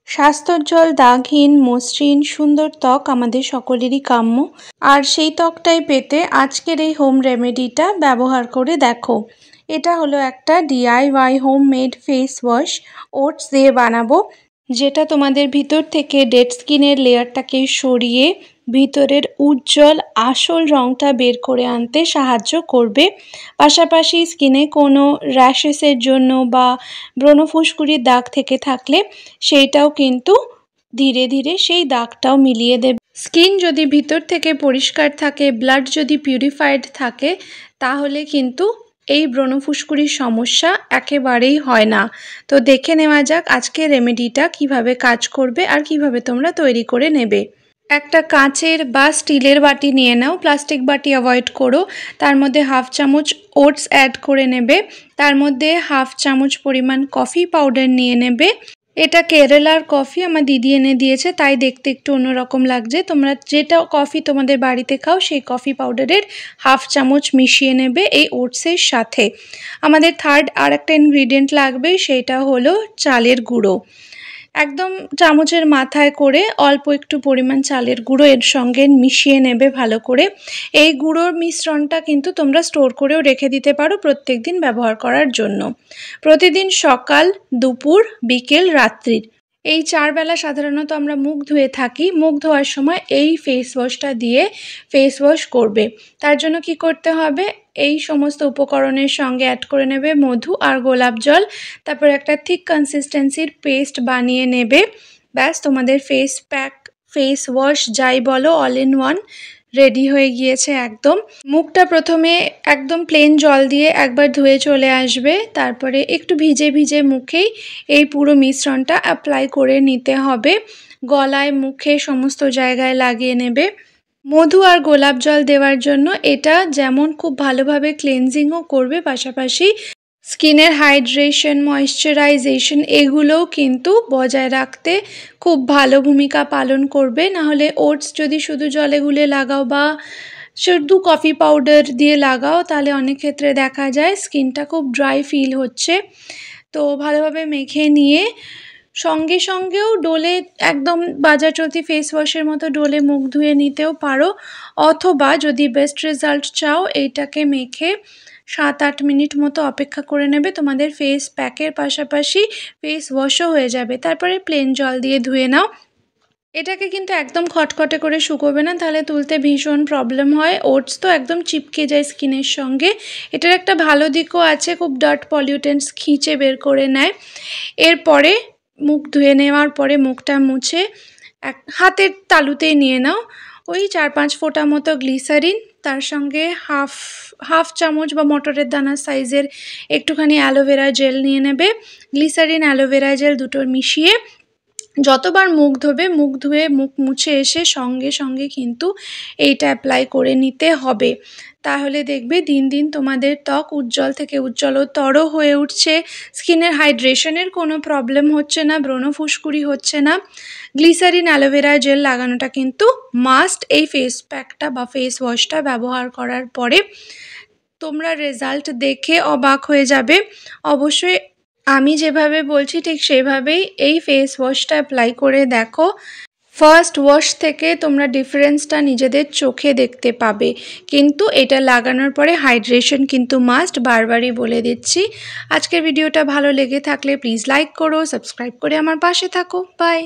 স্বাস্থ্যোজ্জ্বল, দাগহীন, মসৃণ, সুন্দর ত্বক আমাদের সকলেরই কাম্য। আর সেই ত্বকটাই পেতে আজকের এই হোম রেমেডিটা ব্যবহার করে দেখো। এটা হলো একটা DIY homemade face wash, oats দিয়ে বানাবো, যেটা তোমাদের ভিতর থেকে ডেড স্কিনের লেয়ারটাকে সরিয়ে ভিতরের উজ্জ্বল আসল রঙটা বের করে আনতে সাহায্য করবে। পাশাপাশি স্কিনে কোনো র্যাশেসের জন্য বা ব্রণ ফুসকুড়ির দাগ থেকে থাকলে সেইটাও কিন্তু ধীরে ধীরে সেই দাগটাও মিলিয়ে দেবে। স্কিন যদি ভিতর থেকে পরিষ্কার থাকে, ব্লাড যদি পিউরিফাইড থাকে, তাহলে কিন্তু এই ব্রণ ফুসকুড়ির সমস্যা একেবারেই হয় না। তো দেখে নেওয়া যাক আজকে রেমেডিটা কিভাবে কাজ করবে আর কিভাবে তোমরা তৈরি করে নেবে। একটা কাঁচের বা স্টিলের বাটি নিয়ে নাও, প্লাস্টিক বাটি অ্যাভয়েড করো। তার মধ্যে হাফ চামচ ওটস অ্যাড করে নেবে। তার মধ্যে হাফ চামচ পরিমাণ কফি পাউডার নিয়ে নেবে। এটা কেরালার কফি, আমার দিদি এনে দিয়েছে, তাই দেখতে একটু অন্যরকম লাগছে। তোমরা যেটা কফি তোমাদের বাড়িতে খাও সেই কফি পাউডারের হাফ চামচ মিশিয়ে নেবে এই ওটসের সাথে। আমাদের থার্ড আর একটা ইনগ্রিডিয়েন্ট লাগবে, সেটা হলো চালের গুঁড়ো। একদম চামচের মাথায় করে অল্প একটু পরিমাণ চালের গুঁড়ো এর সঙ্গে মিশিয়ে নেবে ভালো করে। এই গুঁড়োর মিশ্রণটা কিন্তু তোমরা স্টোর করেও রেখে দিতে পারো প্রত্যেক দিন ব্যবহার করার জন্য। প্রতিদিন সকাল, দুপুর, বিকেল, রাত্রির এই 4 বেলা সাধারণত আমরা মুখ ধুয়ে থাকি। মুখ ধোয়ার সময় এই ফেস ওয়াশটা দিয়ে ফেস ওয়াশ করবে। তার জন্য কি করতে হবে, এই সমস্ত উপকরণের সঙ্গে অ্যাড করে নেবে মধু আর গোলাপ জল। তারপর একটা থিক কনসিস্টেন্সির পেস্ট বানিয়ে নেবে। ব্যাস, তোমাদের ফেস প্যাক, ফেস ওয়াশ যাই বলো, অল ইন ওয়ান রেডি হয়ে গিয়েছে একদম। মুখটা প্রথমে একদম প্লেন জল দিয়ে একবার ধুয়ে চলে আসবে। তারপরে একটু ভিজে ভিজে মুখেই এই পুরো মিশ্রণটা অ্যাপ্লাই করে নিতে হবে। গলায়, মুখে সমস্ত জায়গায় লাগিয়ে নেবে। মধু আর গোলাপ জল দেওয়ার জন্য এটা যেমন খুব ভালোভাবে ক্লেনজিংও করবে, পাশাপাশি স্কিনের হাইড্রেশন, ময়েশ্চারাইজেশন এগুলোও কিন্তু বজায় রাখতে খুব ভালো ভূমিকা পালন করবে। নাহলে ওটস যদি শুধু জলে গুলে লাগাও বা শুধু কফি পাউডার দিয়ে লাগাও, তাহলে অনেক ক্ষেত্রে দেখা যায় স্কিনটা খুব ড্রাই ফিল হচ্ছে। তো ভালোভাবে মেখে নিয়ে সঙ্গে সঙ্গেও ডোলে, একদম বাজার চলতি ফেস ওয়াশের মতো ডোলে মুখ ধুয়ে নিতেও পারো। অথবা যদি বেস্ট রেজাল্ট চাও, এইটাকে মেখে 7-8 মিনিট মতো অপেক্ষা করে নেবে। তোমাদের ফেস প্যাকের পাশাপাশি ফেস ওয়াশও হয়ে যাবে। তারপরে প্লেন জল দিয়ে ধুয়ে নাও। এটাকে কিন্তু একদম খটখটে করে শুকোবে না, তাহলে তুলতে ভীষণ প্রবলেম হয়। ওটস তো একদম চিপকে যায় স্কিনের সঙ্গে। এটার একটা ভালো দিকও আছে, খুব ডার্ট পলিউটেন্টস খিঁচে বের করে নেয়। এরপরে মুখ ধুয়ে নেওয়ার পরে মুখটা মুছে হাতের তালুতেই নিয়ে নাও ওই 4-5 ফোঁটা মতো গ্লিসারিন, তার সঙ্গে হাফ চামচ বা মটরের দানা সাইজের একটুখানি অ্যালোভেরা জেল নিয়ে নেবে। গ্লিসারিন, অ্যালোভেরা জেল দুটো মিশিয়ে যতবার মুখ ধোবে, মুখ ধুয়ে মুখ মুছে এসে সঙ্গে সঙ্গে কিন্তু এইটা অ্যাপ্লাই করে নিতে হবে। তাহলে দেখবে দিন দিন তোমাদের ত্বক উজ্জ্বল থেকে উজ্জ্বলতর হয়ে উঠছে। স্কিনের হাইড্রেশনের কোনো প্রবলেম হচ্ছে না, ব্রণ ফুসকুড়ি হচ্ছে না। গ্লিসারিন, অ্যালোভেরা জেল লাগানোটা কিন্তু মাস্ট এই ফেস প্যাকটা বা ফেস ওয়াশটা ব্যবহার করার পরে। তোমরা রেজাল্ট দেখে অবাক হয়ে যাবে। অবশ্যই আমি যেভাবে বলছি ঠিক সেভাবেই এই ফেস ওয়াশটা অ্যাপ্লাই করে দেখো। ফার্স্ট ওয়াশ থেকে তোমরা ডিফারেন্সটা নিজেদের চোখে দেখতে পাবে। কিন্তু এটা লাগানোর পরে হাইড্রেশন কিন্তু মাস্ট, বারবারই বলে দিচ্ছি। আজকের ভিডিওটা ভালো লেগে থাকলে প্লিজ লাইক করো, সাবস্ক্রাইব করে আমার পাশে থাকো। বাই।